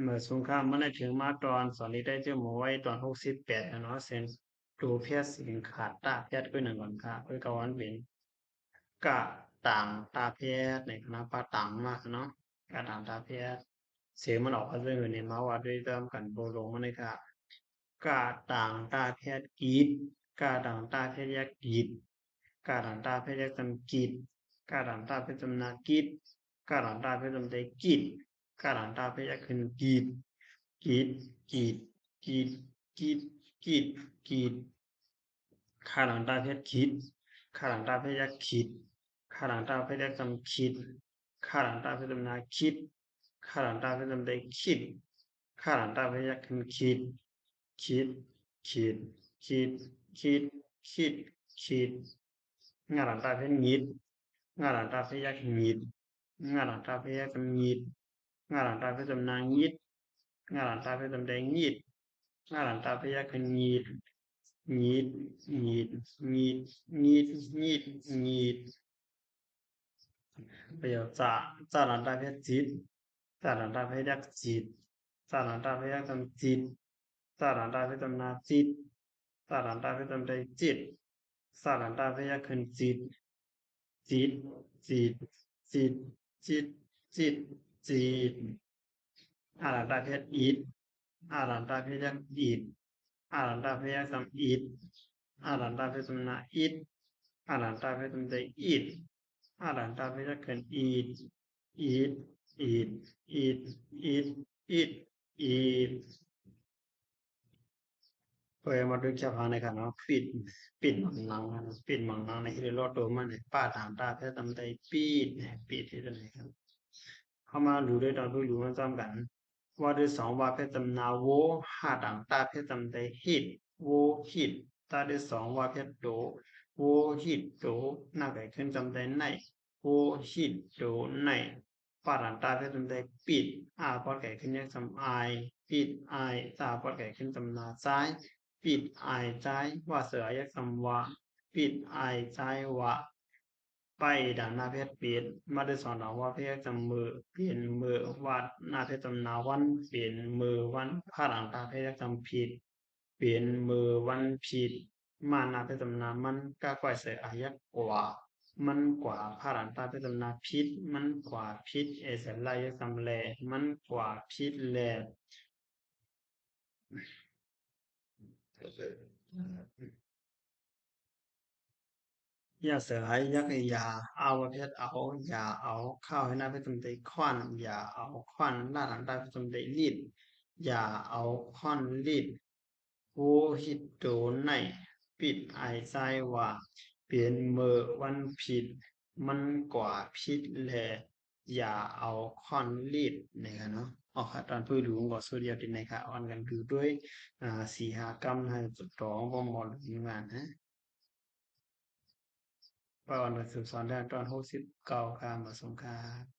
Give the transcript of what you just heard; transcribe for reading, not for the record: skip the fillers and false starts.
เมื่อสงครามมันได้ถึงมาตอนสอนนี้ได้เจอหมูไว้ตอน68นะเนาะเซนดูเพียสิงขาดตาเพียก็หนึ่งก่อนค่ะเพื่อกวันเป็นกะต่างตาเพียในคณะปาต่างมากเนาะกะต่างตาเพียเสียงมันออกมาด้วยในมาว่าด้วยเติมกันโบลงมันเลยค่ะกะต่างตาเพียกีดกะต่างตาเพียกีดกะต่างตาเพียจำกีดกะต่างตาเพียจำนากีดกะต่างตาเพียจำใจกีดกะต่างตาเพียขึ้นกีด กีดกีดกีดกีดกีดกีดข้าหลังตาเพชรคิดข้าหลังตาเพชรยักคิดข้าหลังตาเพชรยักจำคิดข้าหลังตาเพชรจำนาคิดข้าหลังตาเพชรจำได้คิดข้าหลังตาเพชรยักขึ้นคิดคิดคิดคิดคิดคิดคิดงาหลังตาเพชรงิดงาหลังตาเพชรยักงิดงาหลังตาเพชรยักจำงิดงาหลังตาเพชรจำนางิดงาหลังตาเพชรจำได้งิด Ngaranta pia kan nyit nyit nyit nyit nyit nyit nyit ประโยคจะหลังตาเพชรจิตจะหลังตาเพชรยักจิตจะหลังตาเพชรยักจำจิตจะหลังตาเพชรจำนาจิตจะหลังตาเพชรจำใจจิตจะหลังตาเพชรยักขึ้นจิตจิตจิตจิตจิตจิตจิตอาหลังตาเพชรอีทอาหลังตาเพชรยักอีทอาหลังตาเพชรยักจำอีทอาหลังตาเพชรจำนาอีทอาหลังตาเพชรจำใจอีท Alanta bisa kan eat eat eat eat eat eat พอมาดูจะพาในขณะปิดมังนังปิดมังนังในที่เราตัวมันป้าถามตาเพื่อทำใจปิดที่ตรงไหนครับเข้ามาดูด้วยตอนดูอยู่มันจำกันว่าด้วยสองว่าเพื่อจำนาโวหาต่างตาเพื่อจำใจฮิตโวฮิตตาด้วยสองว่าเพื่อโดโวฮิตโดน่าเกิดขึ้นจำใจในโวฮิตโดในป้าถามตาเพื่อจำใจปิดพอเกิดขึ้นยังจำไอปิดไอตาพอเกิดขึ้นจำนาซ้ายปิดไอใจว่าเสือยักษ์สำวะปิดไอใจวะไปด่านหน้าเพชรเปลี่ยนมาได้สอนเราว่าเพชรจำมือเปลี่ยนมือวัดหน้าเพชรจำนาวันเปลี่ยนมือวันผ้าหลังตาเพชรจำผิดเปลี่ยนมือวันผิดมาหน้าเพชรจำนามันก็ก่อยเสืออายักกว่ามันกว่าผ้าหลังตาเพชรจำนาพิษมันกว่าพิษเอเสลายจำแลมันกว่าพิษแลอย่าเสือให้ยักอย่าเอาประเภทเอาอย่าเอาเข้าให้หน้าไปจำใจควันอย่าเอาควันล่าหลังได้ไปจำใจรีดอย่าเอาควันรีดโวหิตโดนในปิดไอใจว่าเปลี่ยนมือวันผิดมันกว่าผิดแลอย่าเอาควันรีดนะครับเนาะออกตอนพูดดูก็สุดยอดดีนะครับออนกันคือด้วยสี่หากรรมให้จุดต่อของหมอหรืองานนะ ประวัติสืบสอนได้ตอน69 การมาสงคราม